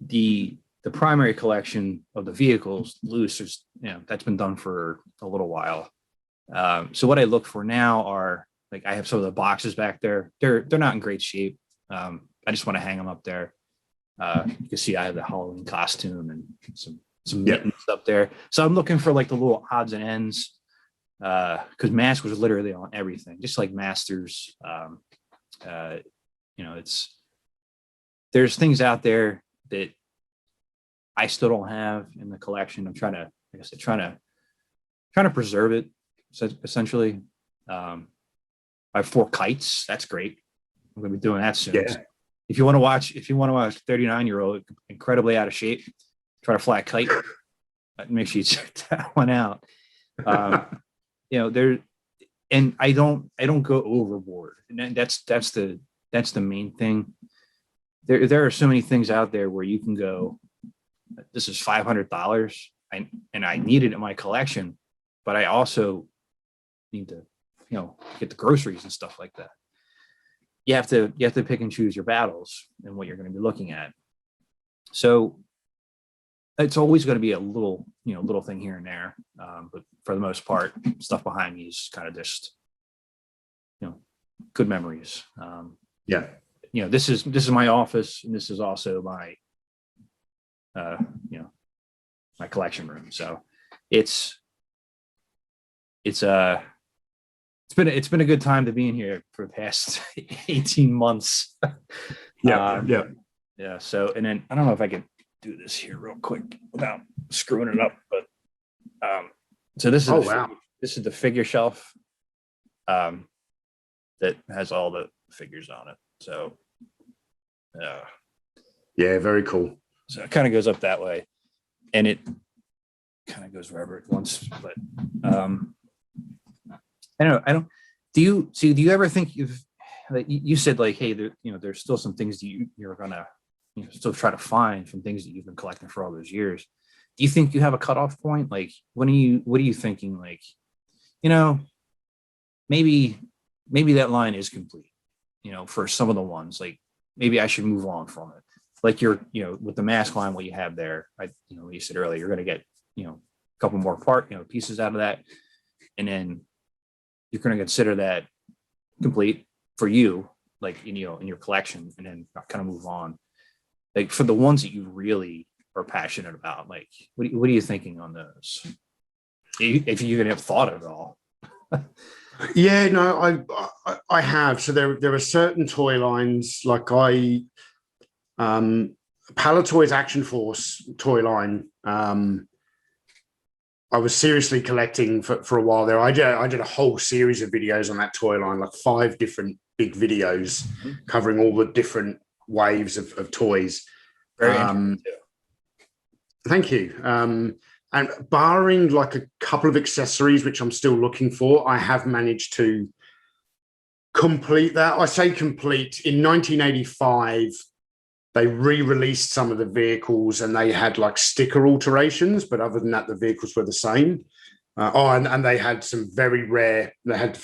The primary collection of the vehicles loose is, that's been done for a little while. So what I look for now are, like, I have some of the boxes back there. They're not in great shape. I just want to hang them up there. You can see I have the Halloween costume and some mittens up there. So I'm looking for like the little odds and ends, because M.A.S.K was literally on everything, just like Masters. There's things out there that I still don't have in the collection. I'm trying to, like I said, trying to preserve it. So essentially, I have 4 kites. That's great. I'm going to be doing that soon. Yeah. If you want to watch 39-year-old incredibly out of shape try to fly a kite, make sure you check that one out. There, and I don't go overboard, and that's the main thing. There are so many things out there where you can go this is $500. And I need it in my collection, but I also need to, get the groceries and stuff like that. You have to pick and choose your battles and what you're going to be looking at. So it's always going to be a little thing here and there. But for the most part, stuff behind me is kind of just, good memories. This is my office, and this is also my, my collection room. So it's been a good time to be in here for the past 18 months. Yeah. So, and then I don't know if I can do this here real quick without screwing it up, but so this is this is the figure shelf that has all the figures on it. So yeah, very cool. So it kind of goes up that way, and it kind of goes wherever it wants. But I don't. Do you ever think you said like, hey, there's still some things that you're gonna still try to find from things that you've been collecting for all those years. Do you think you have a cutoff point? Like, what are you thinking? Like, maybe that line is complete. For some of the ones, like maybe I should move on from it. Like with the M.A.S.K line, what you have there, you said earlier, you're going to get, a couple more pieces out of that. And then you're going to consider that complete for you, like, in your collection, and then kind of move on. Like for the ones that you really are passionate about, like, what are you thinking on those? If you even have thought of it all. Yeah, no, I have. So there are certain toy lines, like Palatoy's Action Force toy line. I was seriously collecting for a while there. I did a whole series of videos on that toy line, like 5 different big videos covering all the different waves of toys. Very interesting. Thank you. And barring like a couple of accessories, which I'm still looking for, I have managed to complete that. I say complete. In 1985, they re-released some of the vehicles, and they had like sticker alterations, but other than that, the vehicles were the same. And they had some very rare, they had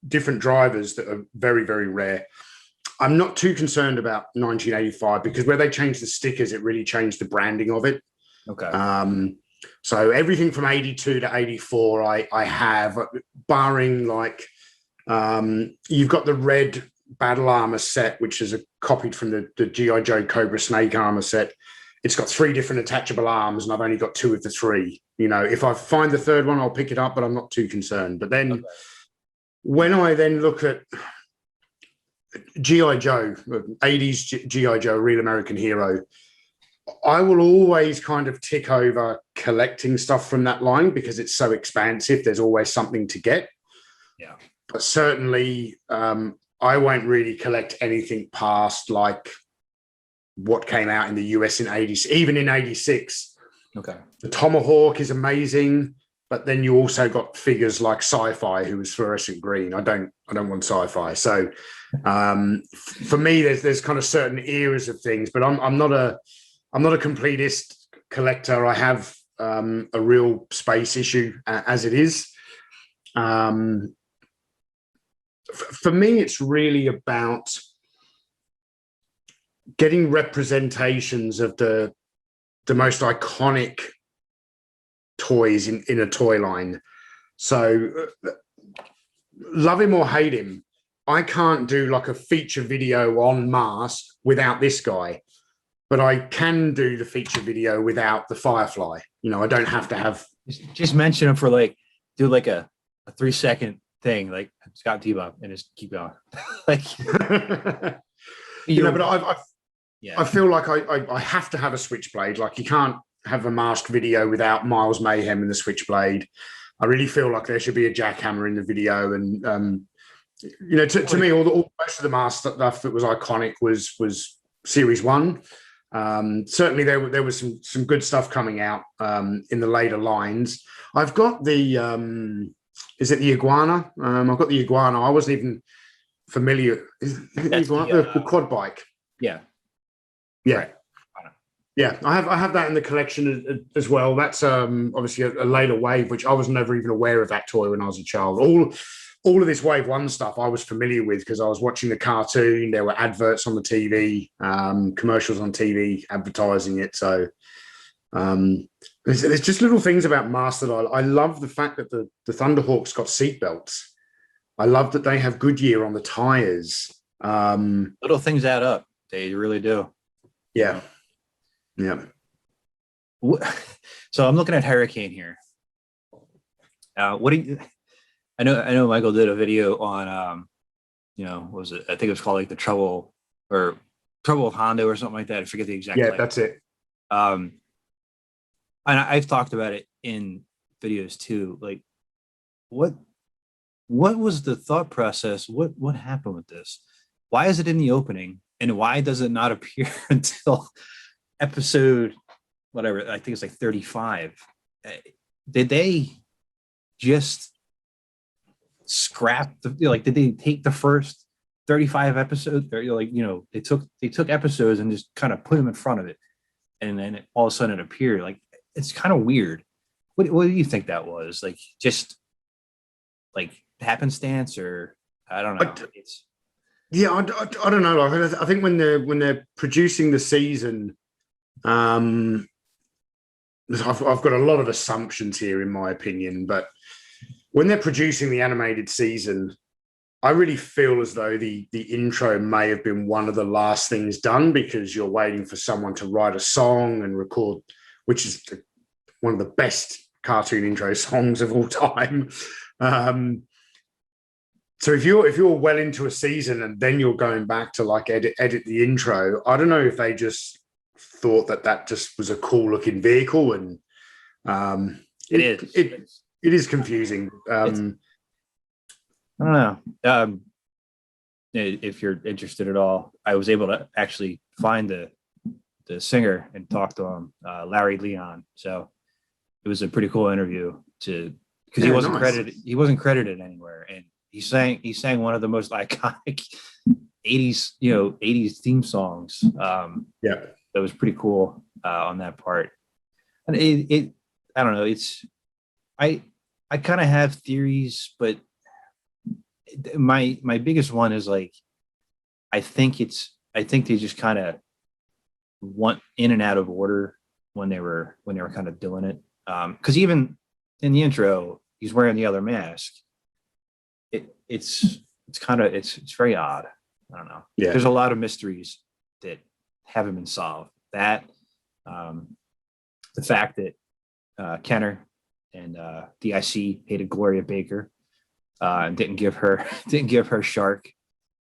different drivers that are very, very rare. I'm not too concerned about 1985 because where they changed the stickers, it really changed the branding of it. Okay. So everything from 82 to 84, I have, barring like, you've got the red battle armor set, which is copied from the G.I. Joe Cobra Snake armor set. It's got 3 different attachable arms, and I've only got 2 of the 3. If I find the third one, I'll pick it up, but I'm not too concerned. But then when I then look at G.I. Joe, 80s G.I. Joe, Real American Hero, I will always kind of tick over collecting stuff from that line because it's so expansive. There's always something to get. Yeah. But certainly, I won't really collect anything past like what came out in the US in 80s, even in 86. Okay. The Tomahawk is amazing, but then you also got figures like Sci-Fi, who was fluorescent green. I don't want Sci-Fi. So for me, there's kind of certain eras of things, but I'm not a completist collector. I have a real space issue as it is. For me, it's really about getting representations of the most iconic toys in a toy line. So love him or hate him, I can't do like a feature video on M.A.S.K without this guy, but I can do the feature video without the Firefly. I don't have to have. Just mention him for like, do like a 3-second thing, like Scott T-Bob, and just keep going. Like, but I feel like I have to have a Switchblade. Like, you can't have a M.A.S.K video without Miles Mayhem and the Switchblade. I really feel like there should be a jackhammer in the video. And to me, most of the M.A.S.K stuff that was iconic was Series 1. Certainly there was some good stuff coming out in the later lines. I've got the is it the Iguana? I've got the Iguana. I wasn't even familiar. Is it the Iguana? The quad bike. Yeah. Yeah. Yeah, I have that in the collection as well. That's obviously a later wave, which I was never even aware of that toy when I was a child. All of this Wave One stuff I was familiar with because I was watching the cartoon. There were adverts on the TV, commercials on TV advertising it. So there's just little things about M.A.S.K that I love. The fact that the Thunderhawks got seatbelts. I love that they have Goodyear on the tires. Little things add up. They really do. Yeah. Yeah. So I'm looking at Hurricane here. What do you? I know Michael did a video on what was it? I think it was called like the Trouble with Hondo or something like that. I forget the exact title. That's it. And I've talked about it in videos too. Like, what was the thought process? What happened with this? Why is it in the opening, and why does it not appear until episode whatever? I think it's like 35. Did they just scrap did they take the first 35 episodes, or they took episodes and just kind of put them in front of it, and then all of a sudden it appeared? Like, it's kind of weird. What do you think that was? Like, just like happenstance, or I don't know. I don't know. Like, I think when they're producing the season, I've got a lot of assumptions here, in my opinion, but when they're producing the animated season, I really feel as though the intro may have been one of the last things done, because you're waiting for someone to write a song and record, which is one of the best cartoon intro songs of all time. So if you're well into a season and then you're going back to like edit the intro, I don't know if they just thought that just was a cool looking vehicle, and it is confusing. I don't know. If you're interested at all, I was able to actually find the singer and talk to him, Larry Leon. So it was a pretty cool interview because he wasn't credited. He wasn't credited anywhere, and he sang one of the most iconic 80s theme songs. That was pretty cool on that part. And I don't know. I kind of have theories, but my biggest one is like, I think they just kind of went in and out of order when they were kind of doing it. Because even in the intro, he's wearing the other mask. It's very odd. I don't know. Yeah. There's a lot of mysteries that haven't been solved. That the fact that Kenner and DIC hated Gloria Baker and didn't give her Shark.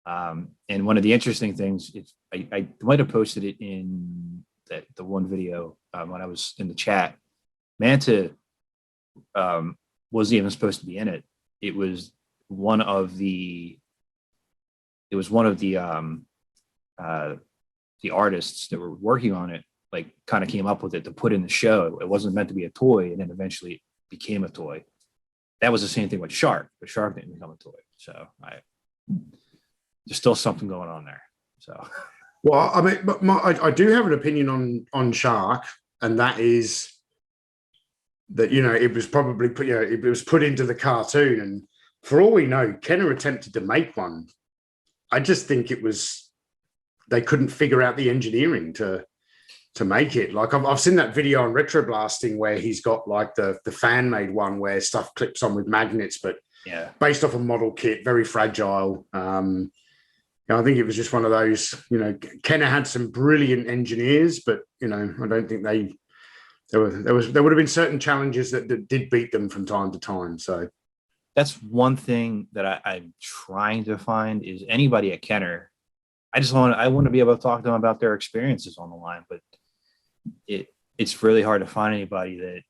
And one of the interesting things is I might have posted it in the one video when I was in the chat. Manta wasn't even supposed to be in it. It was one of the artists that were working on it, like, kind of came up with it to put in the show. It wasn't meant to be a toy, and then eventually it became a toy. That was the same thing with Shark, but Shark didn't become a toy. So there's still something going on there. So, well, I mean, but I do have an opinion on Shark, and that is that it was probably it was put into the cartoon, and for all we know, Kenner attempted to make one. I just think it was they couldn't figure out the engineering to make it. Like, I've seen that video on Retroblasting where he's got like the fan made one where stuff clips on with magnets, but based off a model kit, very fragile. I think it was just one of those. Kenner had some brilliant engineers, but I don't think there would have been certain challenges that did beat them from time to time. So that's one thing that I'm trying to find is anybody at Kenner. I want to be able to talk to them about their experiences on the line, but it's really hard to find anybody that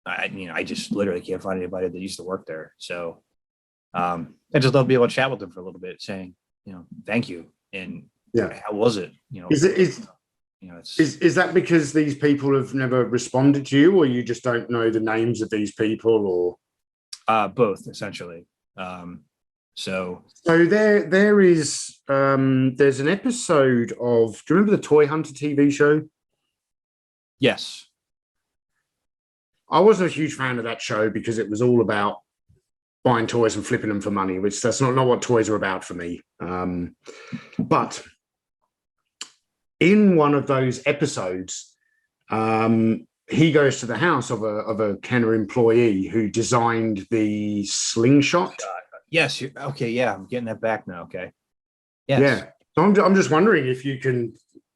I just literally can't find anybody that used to work there. So I just love to be able to chat with them for a little bit, saying, thank you. And how was it? Is that because these people have never responded to you, or you just don't know the names of these people, or both, essentially? So there is there's an episode of, do you remember the Toy Hunter TV show? Yes. I wasn't a huge fan of that show because it was all about buying toys and flipping them for money, which that's not what toys are about for me. But in one of those episodes, he goes to the house of a Kenner employee who designed the slingshot. Yes. Okay. Yeah. I'm getting that back now. Okay. Yes. Yeah. So I'm just wondering if you can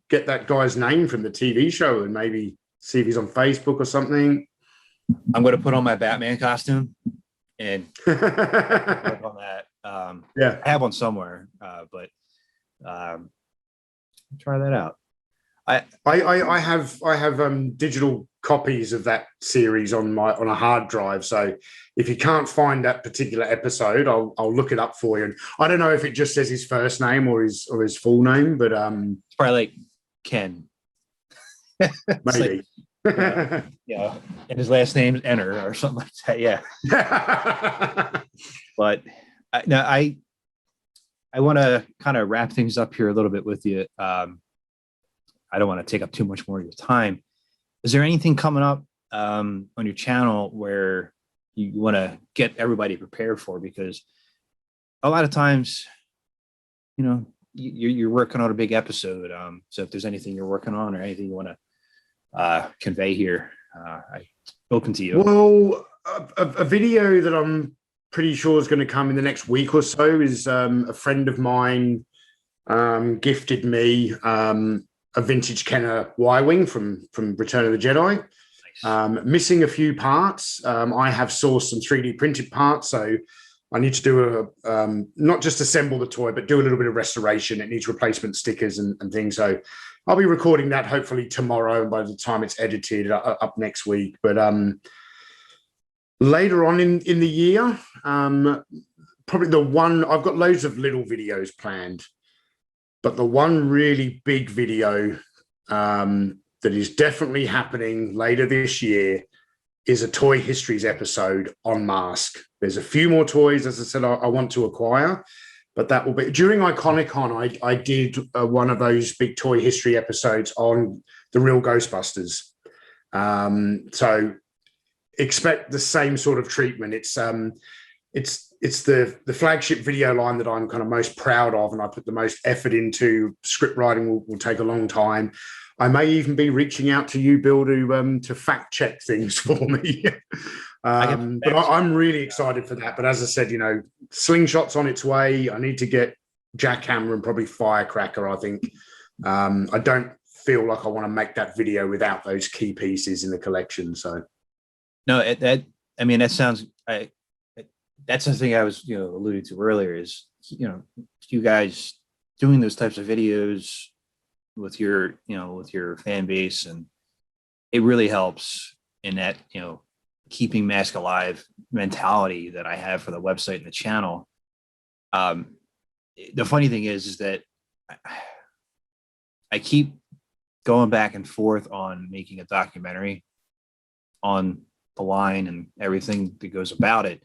get that guy's name from the TV show and maybe see if he's on Facebook or something. I'm going to put on my Batman costume and work on that. Yeah. I have one somewhere, but try that out. I have digital copies of that series on a hard drive. So if you can't find that particular episode, I'll look it up for you. And I don't know if it just says his first name or his full name, but it's probably like Ken. Maybe. Like, yeah, and his last name's Enter or something like that. Yeah. But I want to kind of wrap things up here a little bit with you. I don't want to take up too much more of your time. Is there anything coming up on your channel where you want to get everybody prepared for? Because a lot of times, you know, you're working on a big episode. So if there's anything you're working on or anything you want to convey here, I open to you. Well, a video that I'm pretty sure is going to come in the next week or so is a friend of mine gifted me a vintage Kenner Y-wing from Return of the Jedi. Nice. Missing a few parts. I have sourced some 3D printed parts, so I need to do not just assemble the toy, but do a little bit of restoration. It needs replacement stickers and things. So I'll be recording that hopefully tomorrow, and by the time it's edited, up next week. But later on in the year, probably the one, I've got loads of little videos planned, but the one really big video that is definitely happening later this year is a Toy Histories episode on M.A.S.K. There's a few more toys, as I said, I want to acquire, but that will be during Iconicon. I did one of those big toy history episodes on the real Ghostbusters. So expect the same sort of treatment. It's the flagship video line that I'm kind of most proud of, and I put the most effort into. Script writing will take a long time. I may even be reaching out to you, Bill, to fact check things for me. But I'm really excited for that. But as I said, Slingshot's on its way. I need to get Jackhammer and probably Firecracker, I think. I don't feel like I want to make that video without those key pieces in the collection. So, no, that sounds. That's the thing I was, alluding to earlier is, you guys doing those types of videos with your fan base, and it really helps in that, keeping M.A.S.K alive mentality that I have for the website and the channel. The funny thing is that I keep going back and forth on making a documentary on the line and everything that goes about it.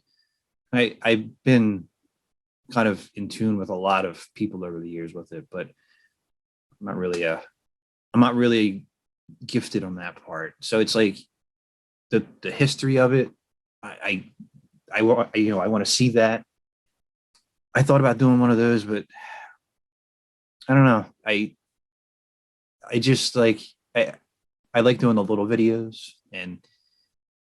I've been kind of in tune with a lot of people over the years with it, but I'm not really gifted on that part. So it's like the history of it. I want to see that. I thought about doing one of those, but I don't know. I just like, I like doing the little videos and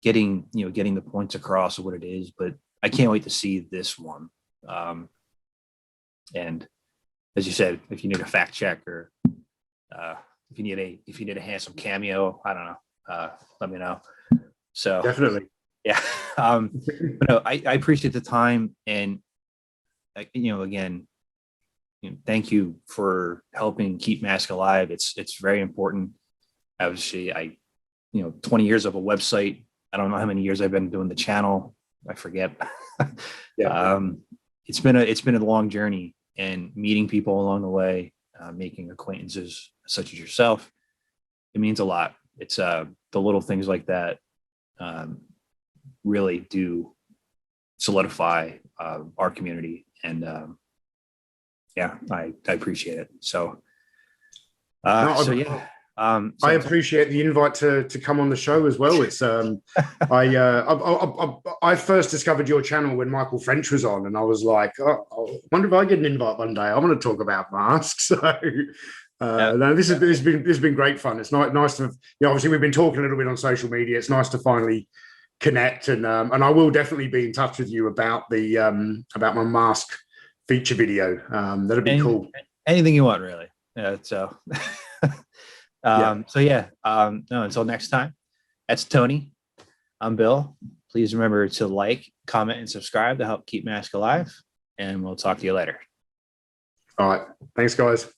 getting the points across of what it is, but I can't wait to see this one. And as you said, if you need a fact check or if you need a handsome cameo, I don't know, let me know. So definitely. Yeah. But no, I appreciate the time, and again, thank you for helping keep M.A.S.K alive. It's very important. Obviously, 20 years of a website. I don't know how many years I've been doing the channel. I forget. Yeah. It's been a long journey, and meeting people along the way, making acquaintances such as yourself, it means a lot. It's the little things like that really do solidify our community, and I appreciate it. So, No, yeah. I appreciate the invite to come on the show as well. It's I first discovered your channel when Michael French was on, and I was like, oh, I wonder if I get an invite one day. I want to talk about masks. So no, this has been great fun. It's nice to, obviously we've been talking a little bit on social media. It's nice to finally connect, and I will definitely be in touch with you about the about my mask feature video. That'd be cool. Anything you want, really. Yeah. So. No, until next time, that's Tony. I'm Bill. Please remember to like, comment, and subscribe to help keep M.A.S.K alive, and we'll talk to you later. All right. Thanks, guys.